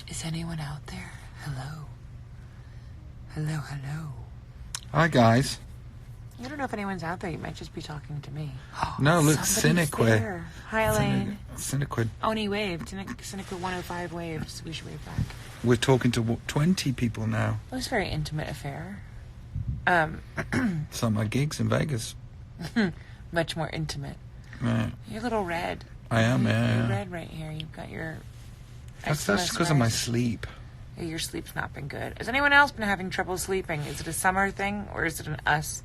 Is anyone out there? Hello. Hello, hello. Hi, guys. I don't know if anyone's out there. You might just be talking to me. No, look, Somebody's Cyniquid. there. Hi, Elaine. Cyniquid. Oni waved. Cyniquid 105 waved. So we should wave back. We're talking to 20 people now. It was a very intimate affair. It's like my gigs in Vegas. Much more intimate. Right. You're a little red. I am, yeah. You're red right here. You've got your... That's because of my sleep. Yeah, your sleep's not been good. Has anyone else been having trouble sleeping? Is it a summer thing, or is it an us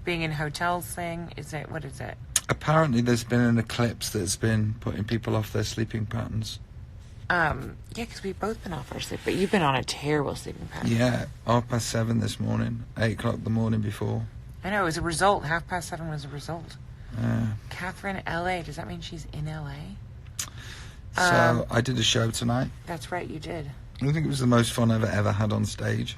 being in hotels thing? What is it? Apparently there's been an eclipse that's been putting people off their sleeping patterns. Yeah, because we've both been off our sleep, but you've been on a terrible sleeping pattern. Yeah, 7:30 this morning, 8 o'clock the morning before. I know, it was a result. 7:30 was a result. Catherine, LA. Does that mean she's in LA? So I did a show tonight. That's right, you did. I think it was the most fun I've ever had on stage.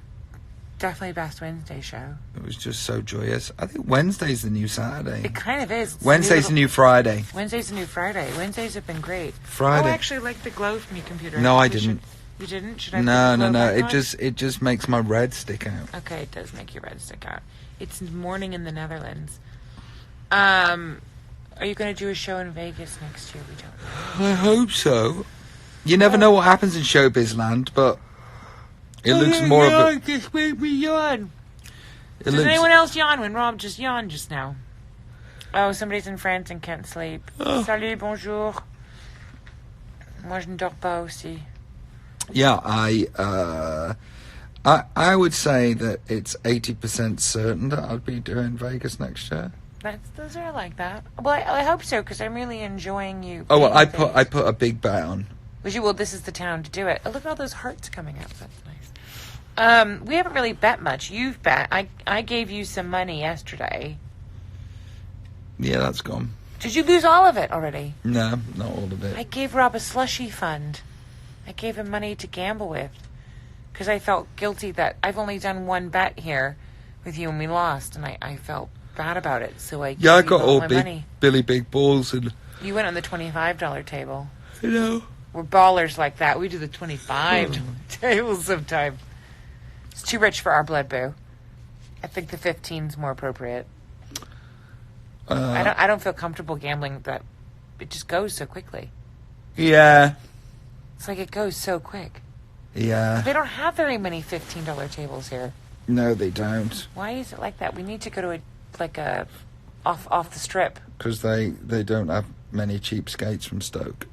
Definitely best Wednesday show. It was just so joyous. I think Wednesday's the new Saturday. It kind of is. Wednesday's the new Friday. Wednesday's the new Friday. Wednesdays have been great. Friday. Oh, I actually like the glow from your computer. No, I didn't. You didn't? Should I? No. It just makes my red stick out. Okay, it does make your red stick out. It's morning in the Netherlands. Are you going to do a show in Vegas next year? We don't know. I hope so. You never know what happens in showbiz land, but it looks more of a... Just made me yawn. Does anyone else yawn when Rob just yawned just now? Oh, somebody's in France and can't sleep. Salut, bonjour. Moi, je ne dors pas aussi. Yeah, I would say that it's 80% certain that I'll be doing Vegas next year. Those are like that. Well, I hope so, because I'm really enjoying you. Oh, well, I put a big bet on. Well, this is the town to do it. Oh, look at all those hearts coming out. That's nice. We haven't really bet much. You've bet. I gave you some money yesterday. Yeah, that's gone. Did you lose all of it already? No, not all of it. I gave Rob a slushy fund. I gave him money to gamble with. Because I felt guilty that I've only done one bet here with you and we lost. And I felt bad about it. So I got all my big, money. Billy Big Balls. And You went on the $25 table. I know. We're ballers like that. We do the 25 tables sometimes. It's too rich for our blood, boo. I think the 15's more appropriate. I don't feel comfortable gambling that it just goes so quickly. Yeah. It's like it goes so quick. Yeah. They don't have very many $15 tables here. No, they don't. Why is it like that? We need to go to a off the strip. Because they don't have many cheapskates from Stoke.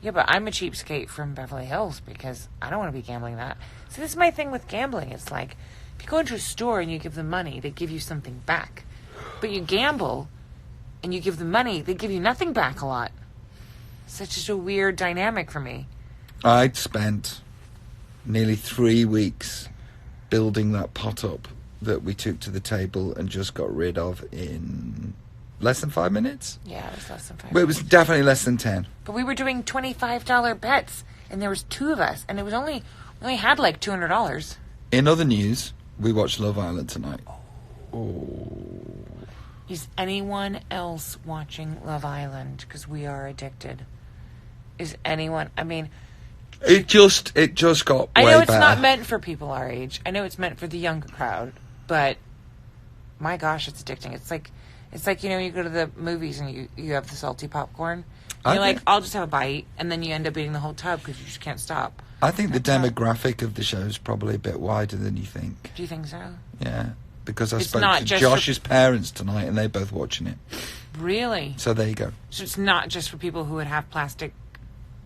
Yeah, but I'm a cheapskate from Beverly Hills because I don't want to be gambling that. So this is my thing with gambling. It's like, if you go into a store and you give them money, they give you something back. But you gamble and you give them money, they give you nothing back a lot. It's such a weird dynamic for me. I'd spent nearly 3 weeks building that pot up that we took to the table and just got rid of in... less than 5 minutes? Yeah, it was less than 5 minutes. But it was definitely less than 10. But we were doing $25 bets, and there was 2 of us, and it was we only had like $200. In other news, we watched Love Island tonight. Oh. Is anyone else watching Love Island? Because we are addicted. Is anyone... I mean... It just got way I know it's better. not meant for people our age. I know it's meant for the younger crowd. But, my gosh, it's addicting. It's like, you go to the movies and you have the salty popcorn. And you're like, I'll just have a bite. And then you end up eating the whole tub because you just can't stop. I think the demographic of the show is probably a bit wider than you think. Do you think so? Yeah. Because I spoke to Josh's parents tonight and they're both watching it. Really? So there you go. So it's not just for people who would have plastic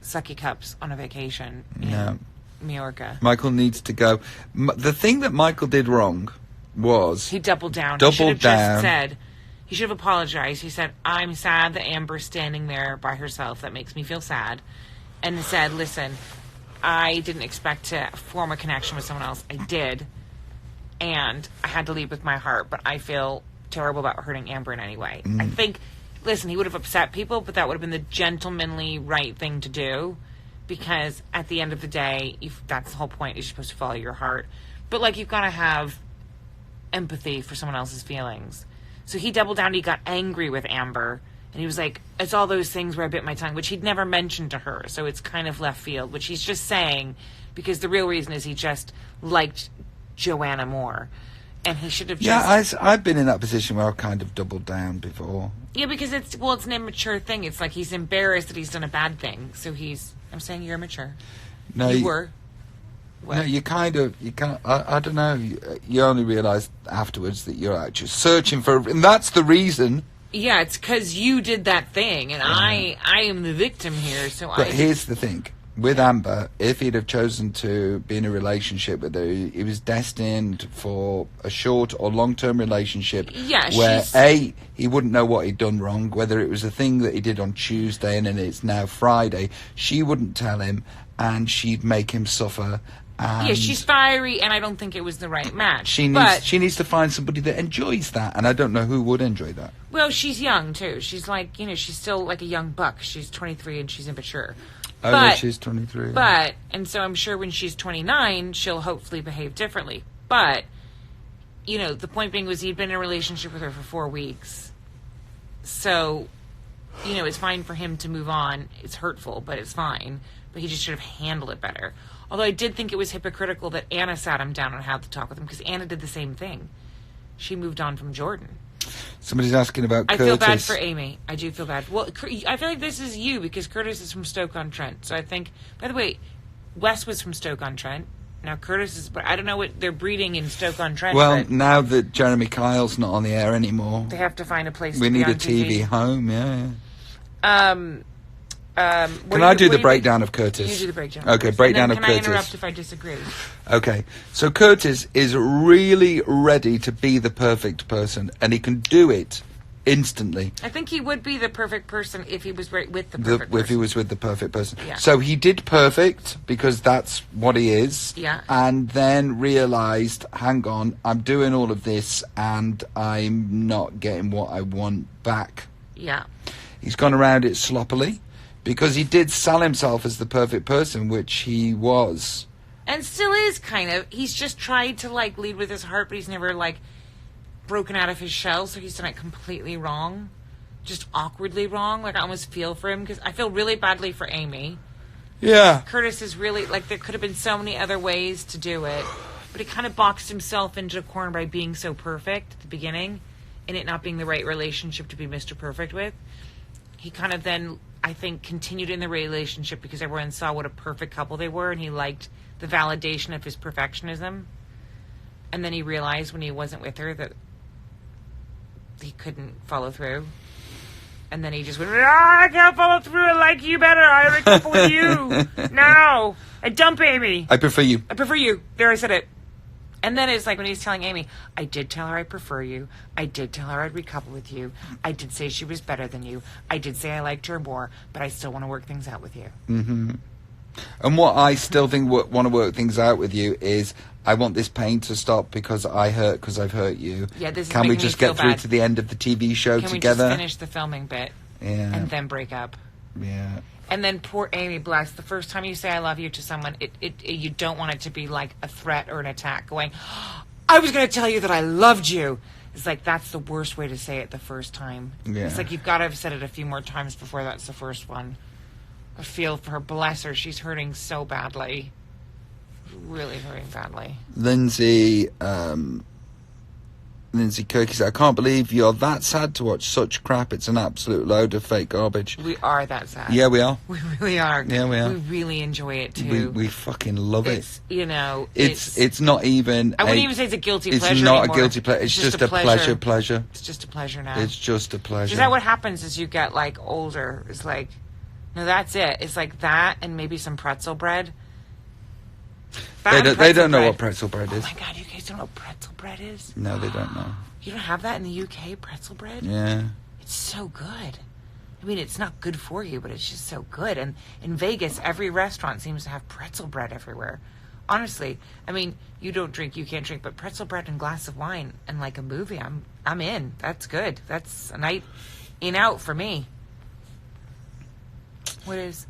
sucky cups on a vacation in Majorca. Michael needs to go. The thing that Michael did wrong was... He doubled down. He should have just said... He should have apologized. He said, I'm sad that Amber's standing there by herself. That makes me feel sad. And said, listen, I didn't expect to form a connection with someone else. I did. And I had to leave with my heart. But I feel terrible about hurting Amber in any way. I think, listen, he would have upset people, but that would have been the gentlemanly right thing to do. Because at the end of the day, that's the whole point. You're supposed to follow your heart. But, you've got to have empathy for someone else's feelings. So he doubled down. He got angry with Amber. And he was like, it's all those things where I bit my tongue, which he'd never mentioned to her. So it's kind of left field, which he's just saying because the real reason is he just liked Joanna more. And he should have just... Yeah, I've been in that position where I've kind of doubled down before. Yeah, because it's an immature thing. It's like he's embarrassed that he's done a bad thing. So I'm saying you're immature. No, you were. What? No, you can't, I don't know, you only realise afterwards that you're actually searching for, and that's the reason. Yeah, it's because you did that thing, and I am the victim here, so But here's the thing. With Amber, if he'd have chosen to be in a relationship with her, he was destined for a short or long-term relationship where, A, he wouldn't know what he'd done wrong, whether it was a thing that he did on Tuesday and then it's now Friday. She wouldn't tell him, and she'd make him suffer. And she's fiery, and I don't think it was the right match. She needs to find somebody that enjoys that, and I don't know who would enjoy that. Well, she's young, too. She's like, she's still like a young buck. She's 23 and she's immature. Oh, no, she's 23. And so I'm sure when she's 29, she'll hopefully behave differently. But, the point being was he'd been in a relationship with her for 4 weeks. So, it's fine for him to move on. It's hurtful, but it's fine. But he just should have handled it better. Although I did think it was hypocritical that Anna sat him down and had to talk with him, because Anna did the same thing. She moved on from Jordan. Somebody's asking about Curtis. I feel bad for Amy. I do feel bad. Well, I feel like this is you, because Curtis is from Stoke-on-Trent. So I think, by the way, Wes was from Stoke-on-Trent. Now Curtis is, but I don't know what they're breeding in Stoke-on-Trent. Well, now that Jeremy Kyle's not on the air anymore, they have to find a place to we be need on a TV home, yeah. Can I do the breakdown of Curtis? You do the breakdown. Okay, breakdown of Curtis. Can I interrupt if I disagree? Okay, so Curtis is really ready to be the perfect person, and he can do it instantly. I think he would be the perfect person if he was with the perfect person. If he was with the perfect person. Yeah. So he did perfect, because that's what he is. Yeah. And then realised, hang on, I'm doing all of this, and I'm not getting what I want back. Yeah. He's gone around it sloppily. Because he did sell himself as the perfect person, which he was. And still is, kind of. He's just tried to, lead with his heart, but he's never, broken out of his shell, so he's done it completely wrong. Just awkwardly wrong. I almost feel for him, because I feel really badly for Amy. Yeah. Curtis is really, there could have been so many other ways to do it, but he kind of boxed himself into a corner by being so perfect at the beginning, and it not being the right relationship to be Mr. Perfect with. He kind of then, I think, continued in the relationship because everyone saw what a perfect couple they were, and he liked the validation of his perfectionism. And then he realized when he wasn't with her that he couldn't follow through. And then he just went, I can't follow through. I like you better. I have a couple with you. No. I dump Amy. I prefer you. I prefer you. There, I said it. And then it's like when he's telling Amy, I did tell her I prefer you. I did tell her I'd recouple with you. I did say she was better than you. I did say I liked her more, but I still want to work things out with you. Mm-hmm. And what I still think want to work things out with you is I want this pain to stop because I've hurt you. Yeah, this is Can we making just me get feel through bad. To the end of the TV show Can together? we just finish the filming bit? Yeah. And then break up? Yeah. And then poor Amy, bless, the first time you say I love you to someone, you don't want it to be like a threat or an attack going, I was going to tell you that I loved you. It's like, that's the worst way to say it the first time. Yeah. It's like you've got to have said it a few more times before that's the first one. I feel for her. Bless her. She's hurting so badly. Really hurting badly. Lindsay Kirky said, I can't believe you're that sad to watch such crap. It's an absolute load of fake garbage. We are that sad. Yeah, we are. We really are. Yeah, we are. We really enjoy it, too. We fucking love it. It's not even... I wouldn't even say it's a guilty pleasure It's not anymore. a guilty pleasure. It's just a pleasure. It's just a pleasure now. It's just a pleasure. Is that what happens as you get, older? It's like, no, that's it. It's like that and maybe some pretzel bread. They don't know what pretzel bread is. Oh, my God, you guys don't know what pretzel bread is? No, they don't know. You don't have that in the UK, pretzel bread? Yeah. It's so good. I mean, it's not good for you, but it's just so good. And in Vegas, every restaurant seems to have pretzel bread everywhere. Honestly, I mean, you don't drink, you can't drink, but pretzel bread and a glass of wine and a movie, I'm in. That's good. That's a night in out for me. What is?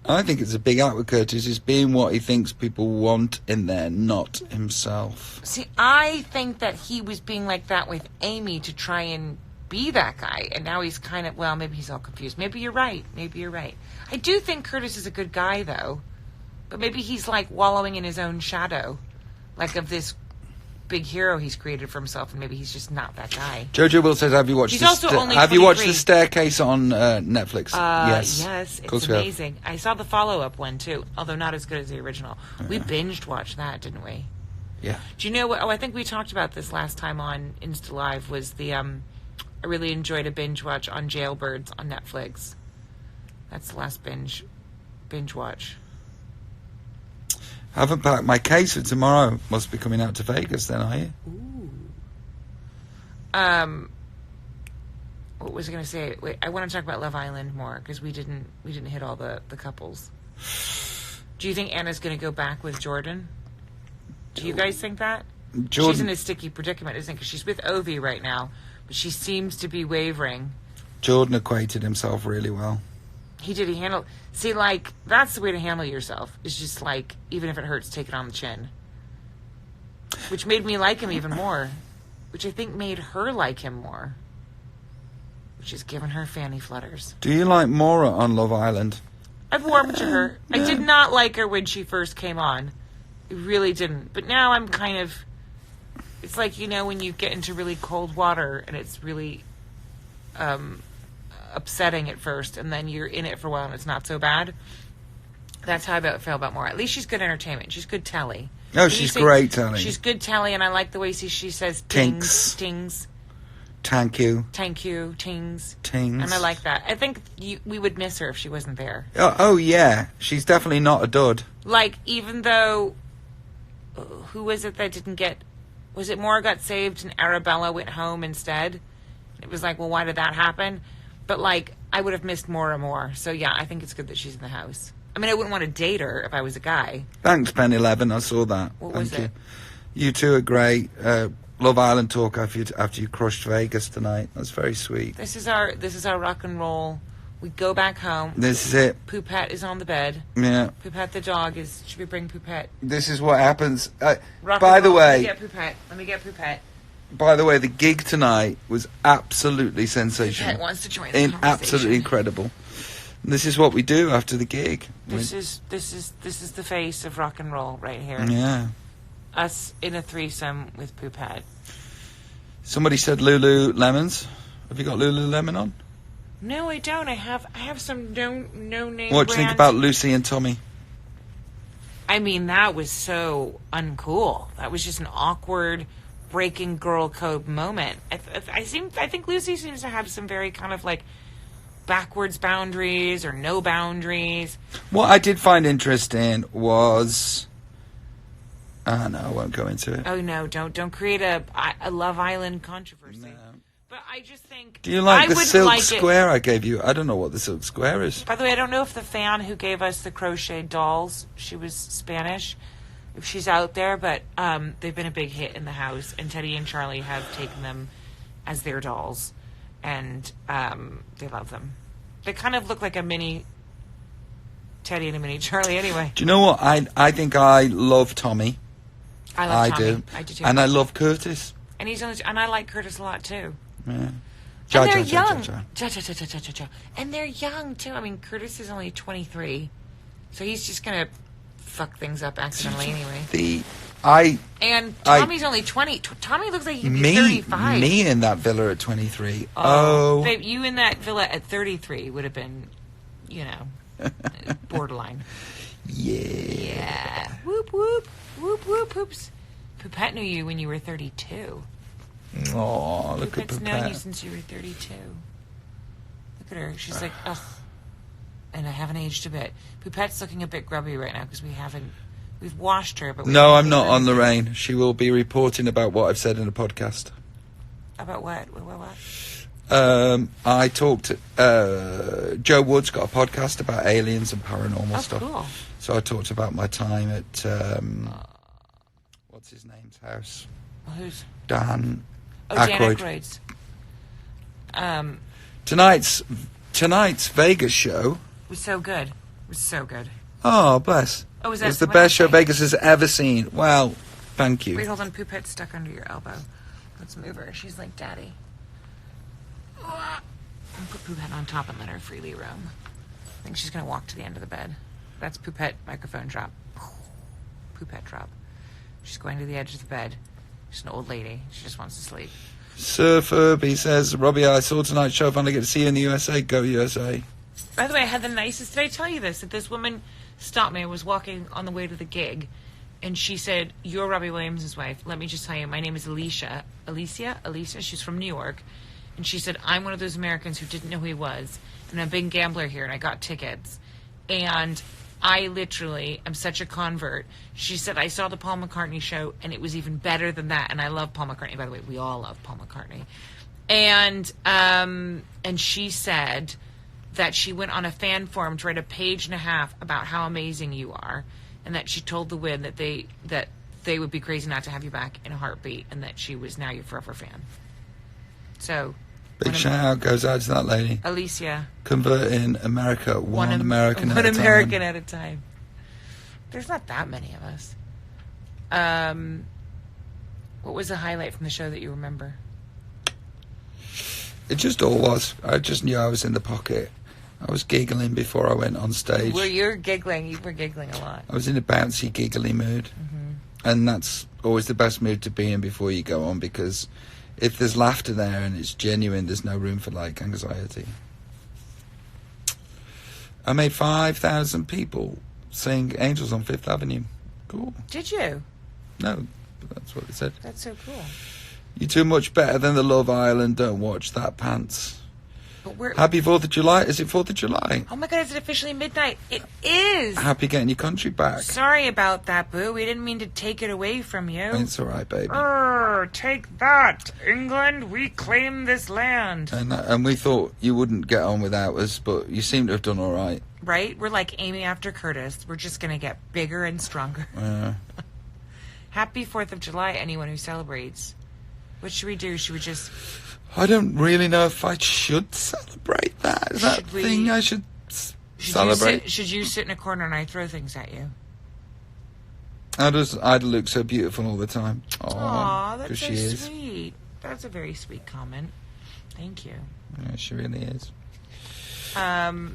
I think it's a big act with Curtis. Is being what he thinks people want in there, not himself. See, I think that he was being like that with Amy to try and be that guy. And now he's kind of, well, maybe he's all confused. Maybe you're right. I do think Curtis is a good guy, though. But maybe he's, like, wallowing in his own shadow. Like, of this big hero he's created for himself, and maybe he's just not that guy. Jojo Will says, have you watched The Staircase on Netflix? Yes, it's amazing. I saw the follow-up one, too, although not as good as the original. We binged-watched that, didn't we? Yeah. Do you know what? Oh, I think we talked about this last time on Insta Live, was the, I really enjoyed a binge-watch on Jailbirds on Netflix. That's the last binge watch. Haven't packed my case for tomorrow. Must be coming out to Vegas then, are you? Ooh. What was I going to say? Wait, I want to talk about Love Island more because we didn't hit all the couples. Do you think Anna's going to go back with Jordan? Do you guys think that? Jordan, she's in a sticky predicament, isn't it? Because she's with Ovi right now, but she seems to be wavering. Jordan acquitted himself really well. He did. He handled... See, like, that's the way to handle yourself. It's just, like, even if it hurts, take it on the chin. Which made me like him even more. Which I think made her like him more. Which is giving her fanny flutters. Do you like Maura on Love Island? I've warmed to her. I did not like her when she first came on. I really didn't. But now I'm kind of... It's like, you know, when you get into really cold water and it's really... upsetting at first, and then you're in it for a while and it's not so bad. That's how I feel about Maura. At least she's good entertainment. She's good telly. Oh, she's great telly. She's good telly, and I like the way she says tings. Thank you. Tings. Tings. And I like that. I think we would miss her if she wasn't there. Oh, yeah. She's definitely not a dud. Like, even though... Who was it that didn't get... Was it Maura got saved and Arabella went home instead? It was like, well, why did that happen? But, like, I would have missed Maura more. So, yeah, I think it's good that she's in the house. I mean, I wouldn't want to date her if I was a guy. Thanks, Pen 11. I saw that. What was it? You two are great. Love Island talk after you crushed Vegas tonight. That's very sweet. This is our rock and roll. We go back home. This is it. Poupette is on the bed. Yeah. Poupette the dog is... Should we bring Poupette? This is what happens. By the way... Let me get Poupette. By the way, the gig tonight was absolutely sensational. Poupette wants to join the conversation. Absolutely incredible. And this is what we do after the gig. This is the face of rock and roll right here. Yeah. Us in a threesome with Poupette. Somebody said Lululemons. Have you got Lululemon on? No, I don't. I have some no name. What do you think about Lucy and Tommy? I mean, that was so uncool. That was just an awkward breaking girl code moment. I think Lucy seems to have some very kind of like backwards boundaries or no boundaries. What I did find interesting was... no, I won't go into it. Oh, no, don't create a Love Island controversy. No. But I just think... Do you like the silk square I gave you? I don't know what the silk square is. By the way, I don't know if the fan who gave us the crocheted dolls, she was Spanish, if she's out there, but they've been a big hit in the house, and Teddy and Charlie have taken them as their dolls, and they love them. They kind of look like a mini Teddy and a mini Charlie anyway. Do you know what? I think I love Tommy. I love Tommy. Do. I do too. And I love Curtis. And I like Curtis a lot too. Yeah. And they're young. And they're young too. I mean, Curtis is only 23, so he's just gonna fuck things up accidentally anyway. And Tommy's only 20. Tommy looks like he'd be 35. Me in that villa at 23. Babe, you in that villa at 33 would have been, borderline. Yeah. Whoop whoop whoop whoop whoops. Poupette knew you when you were 32. Oh, look at Poupette. Poupette's known you since you were 32. Look at her. She's like, ugh. And I haven't aged a bit. Poupette's looking a bit grubby right now because we've washed her. But no, I'm not on Lorraine. She will be reporting about what I've said in a podcast. About what? What? I talked to... Joe Wood's got a podcast about aliens and paranormal stuff. Cool. So I talked about my time at... what's his name's house? Well, who's? Dan Aykroyd's. Tonight's Vegas show was so good. It was so good. Oh, bless. Oh, was that? It was the best show Vegas has ever seen. Well, thank you. Wait, hold on. Poupette's stuck under your elbow. Let's move her. She's like, Daddy. And put Poopette on top and let her freely roam. I think she's going to walk to the end of the bed. That's Poopette microphone drop. Poopette drop. She's going to the edge of the bed. She's an old lady. She just wants to sleep. Sir Furby says, Robbie, I saw tonight's show. Finally get to see you in the USA. Go USA. By the way, I had the nicest... Did I tell you this? That this woman stopped me. I was walking on the way to the gig. And she said, you're Robbie Williams' wife. Let me just tell you, my name is Alicia. Alicia? She's from New York. And she said, I'm one of those Americans who didn't know who he was. And I'm a big gambler here, and I got tickets. And I literally am such a convert. She said, I saw the Paul McCartney show, and it was even better than that. And I love Paul McCartney. By the way, we all love Paul McCartney. And she said that she went on a fan forum to write a page and a half about how amazing you are. And that she told the Win that they would be crazy not to have you back in a heartbeat, and that she was now your forever fan. So, big shout out goes out to that lady, Alicia. Converting America one American at a time. There's not that many of us. What was the highlight from the show that you remember? It just all was. I just knew I was in the pocket. I was giggling before I went on stage. Well, you're giggling. You were giggling a lot. I was in a bouncy, giggly mood. Mm-hmm. And that's always the best mood to be in before you go on, because if there's laughter there and it's genuine, there's no room for, like, anxiety. I made 5,000 people sing Angels on Fifth Avenue. Cool. Did you? No, but that's what it said. That's so cool. You're too much better than the Love Island. Don't watch that, pants. Happy 4th of July. Is it 4th of July? Oh my God, is it officially midnight? It is. Happy getting your country back. Sorry about that, boo. We didn't mean to take it away from you. It's all right, baby. Take that, England. We claim this land. And we thought you wouldn't get on without us, but you seem to have done all right. Right? We're like Amy after Curtis. We're just going to get bigger and stronger. Yeah. Happy 4th of July, anyone who celebrates. What should we do? Should we just... I don't really know if I should celebrate that. Is that a thing I should celebrate? Should you sit in a corner and I throw things at you? How does Ida look so beautiful all the time? Aw, that's so sweet. That's a very sweet comment. Thank you. Yeah, she really is. Yeah,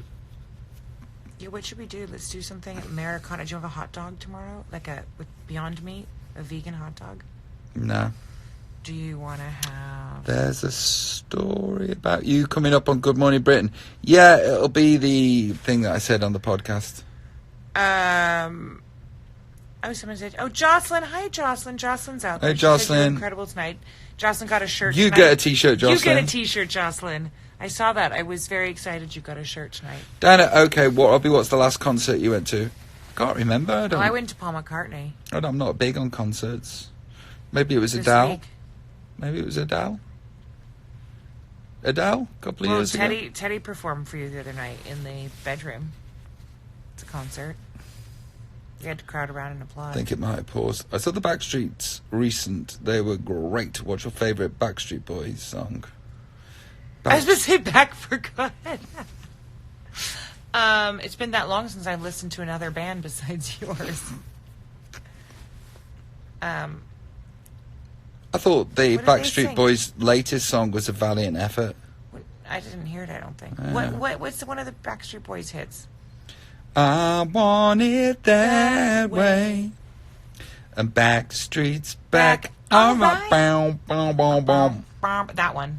what should we do? Let's do something Americana. Do you have a hot dog tomorrow? With Beyond Meat? A vegan hot dog? No. Do you want to have... There's a story about you coming up on Good Morning Britain. Yeah, it'll be the thing that I said on the podcast. Someone said... Oh, Jocelyn. Hi, Jocelyn. Jocelyn's out there. Hey, Jocelyn. Incredible tonight. Jocelyn got a shirt You tonight. get a T-shirt, Jocelyn. You get a T-shirt, Jocelyn. I saw that. I was very excited you got a shirt tonight. Dana, okay, Robbie, what's the last concert you went to? Can't remember. I went to Paul McCartney. I'm not big on concerts. Maybe it was Adele. Maybe it was Adele. A couple of years ago. Teddy performed for you the other night in the bedroom. It's a concert. You had to crowd around and applaud. I think it might have paused. I saw the Backstreets recent. They were great. What's your favourite Backstreet Boys song? I was going to say Back for Good. It's been that long since I've listened to another band besides yours. I thought the Backstreet Boys' latest song was a valiant effort. I didn't hear it, I don't think. What's one of the Backstreet Boys hits? I want it that way. And Backstreet's back. All right. That one.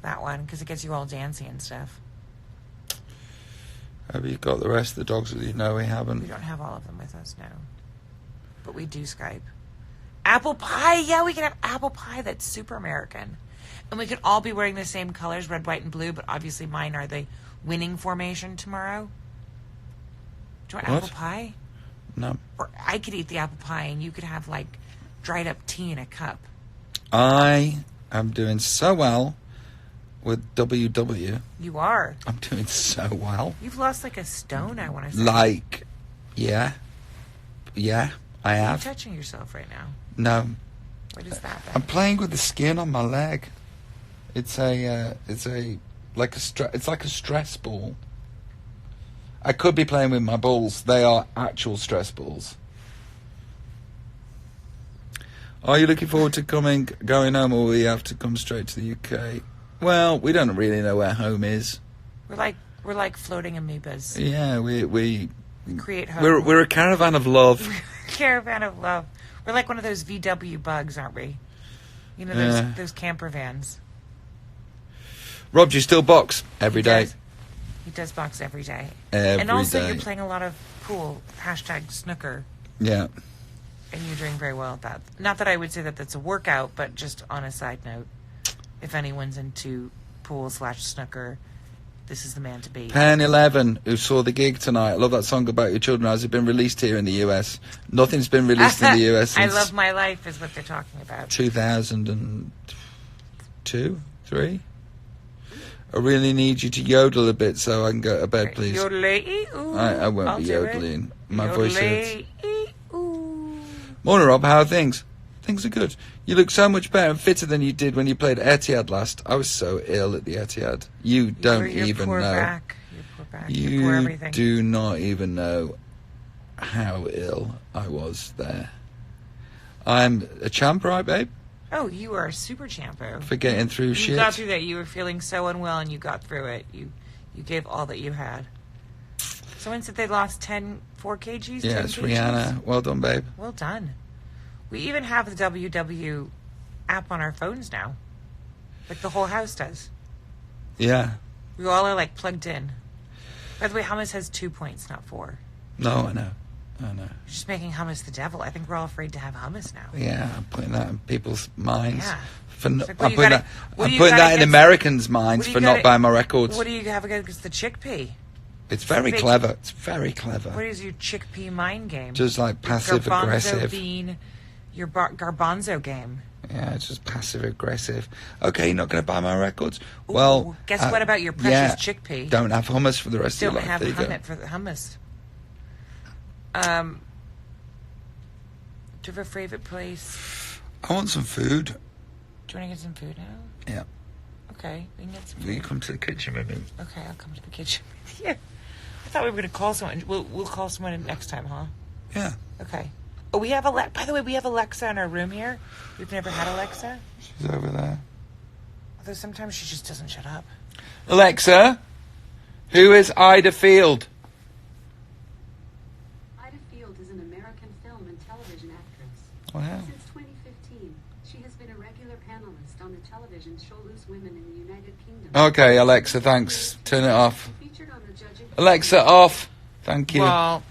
That one, because it gets you all dancing and stuff. Have you got the rest of the dogs with you? No, we haven't. We don't have all of them with us, no. But we do Skype. Apple pie, yeah, we can have apple pie. That's super American. And we could all be wearing the same colors, red, white, and blue, but obviously mine are the winning formation tomorrow. Do you want apple pie? No. Or I could eat the apple pie and you could have, dried up tea in a cup. I am doing so well with WW. You are. I'm doing so well. You've lost a stone, I want to say. Yeah. Yeah, I have. Are you touching yourself right now? No. What is that then? I'm playing with the skin on my leg. It's like a stress ball. I could be playing with my balls. They are actual stress balls. Are you looking forward to going home, or will you have to come straight to the UK? Well, we don't really know where home is. We're like floating amoebas. Yeah, we create home. We're a caravan of love. Caravan of love. We're like one of those VW bugs, aren't we? You know, those camper vans. Rob, do you still box every day? He does box every day. Every and also, day. you're playing a lot of pool, #snooker. Yeah. And you're doing very well at that. Not that I would say that that's a workout, but just on a side note, if anyone's into pool/snooker, this is the man to be. Pen 11, who saw the gig tonight. I love that song about your children. Has it been released here in the US? Nothing's been released in the US since I Love My Life is what they're talking about. 2002, 3. I really need you to yodel a bit so I can go to bed, please. Yodel-ee-oo. I won't be yodeling. My voice hurts. Yodel-ee-oo. Morning, Rob. How are things? Things are good. You look so much better and fitter than you did when you played Etihad last. I was so ill at the Etihad. You don't even know. Back. Your poor back. You poor everything. do not even know how ill I was there. I'm a champ, right, babe? Oh, you are a super champo. For getting through shit. You got through that. You were feeling so unwell, and you got through it. You gave all that you had. Someone said they lost 4 kgs. Yeah, 10 it's kgs. Rihanna. Well done, babe. Well done. We even have the WW app on our phones now. Like the whole house does. Yeah. We all are like plugged in. By the way, hummus has 2 points, not 4. No, I know. You're just making hummus the devil. I think we're all afraid to have hummus now. Yeah, I'm putting that in people's minds. Yeah. I'm putting that in Americans' minds for not buying my records. What do you have against the chickpea? It's very clever. It's very clever. What is your chickpea mind game? Just like passive aggressive. Bean, your garbanzo game. Yeah, it's just passive aggressive. Okay, you're not going to buy my records? Ooh, well, guess what about your precious chickpea? Don't have hummus for the rest of your life. Don't have hummus for the hummus. Do you have a favorite place? I want some food. Do you want to get some food now? Yeah. Okay, we can get some food. Will you come to the kitchen with me? Okay, I'll come to the kitchen with you. I thought we were going to call someone. We'll call someone next time, huh? Yeah. Okay. Oh, we have by the way, we have Alexa in our room here. We've never had Alexa. She's over there. Although sometimes she just doesn't shut up. Alexa, who is Ida Field? Ida Field is an American film and television actress. Wow. Since 2015, she has been a regular panelist on the television show Loose Women in the United Kingdom. Okay, Alexa, thanks. Turn it off. Featured on the judging. Alexa, off. Thank you. Well,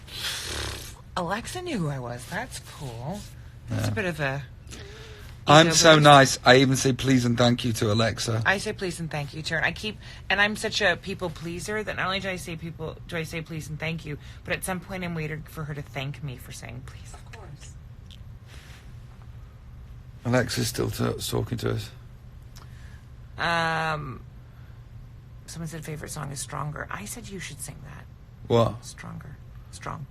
Alexa knew who I was. That's cool. That's a bit of a... I'm so nice. I even say please and thank you to Alexa. I say please and thank you to her. And I'm such a people pleaser that not only do I say please and thank you, but at some point I'm waiting for her to thank me for saying please. Of course. Alexa's still talking to us. Someone said favorite song is Stronger. I said you should sing that. What? Stronger. Strong.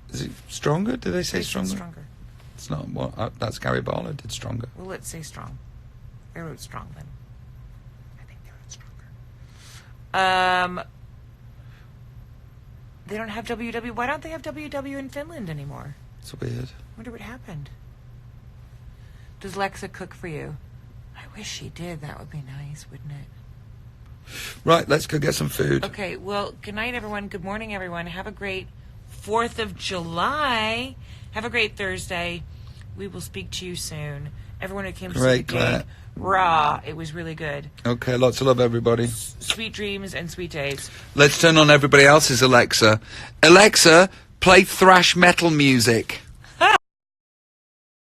Is it Stronger? Did they say Stronger? Stronger. It's not what. That's Gary Barlow did Stronger. Well, let's say Strong. They wrote Strong then. I think they wrote Stronger. They don't have WW. Why don't they have WW in Finland anymore? It's weird. I wonder what happened. Does Lexa cook for you? I wish she did. That would be nice, wouldn't it? Right, let's go get some food. Okay, well, good night, everyone. Good morning, everyone. Have a great 4th of July. Have a great Thursday. We will speak to you soon. Everyone who came to see the gig, raw. It was really good. Okay, lots of love, everybody. Sweet dreams and sweet days. Let's turn on everybody else's Alexa. Alexa, play thrash metal music.